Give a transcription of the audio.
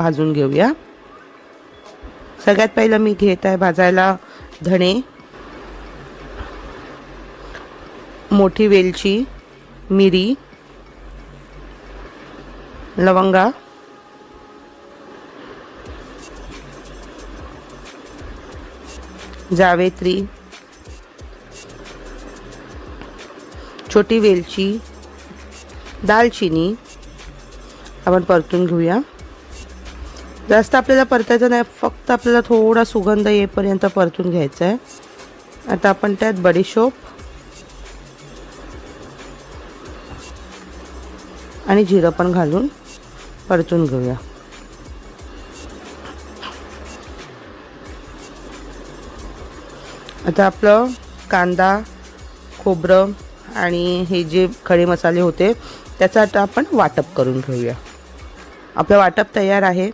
भाजून घेऊया। सगळ्यात पहिलं मी घेत आहे भाजायला धणे, मोठी वेलची, मिरी, लवंगा, जावेत्री, छोटी वेलची, दालचिनी आपण परतून घेऊया। जास्त आपल्याला परतायचं नाही, फक्त आपल्याला थोडा सुगंध येईपर्यंत परतून घ्यायचा आहे। आता आपण त्यात बडीशोप आणि जिरं पण घालून परतून घेऊया। आता आपलं कांदा, खोबरं आणि हे जे खडे मसाले होते त्याचा आता आपण वाटप करून घेऊया। आपलं वाटप तयार आहे।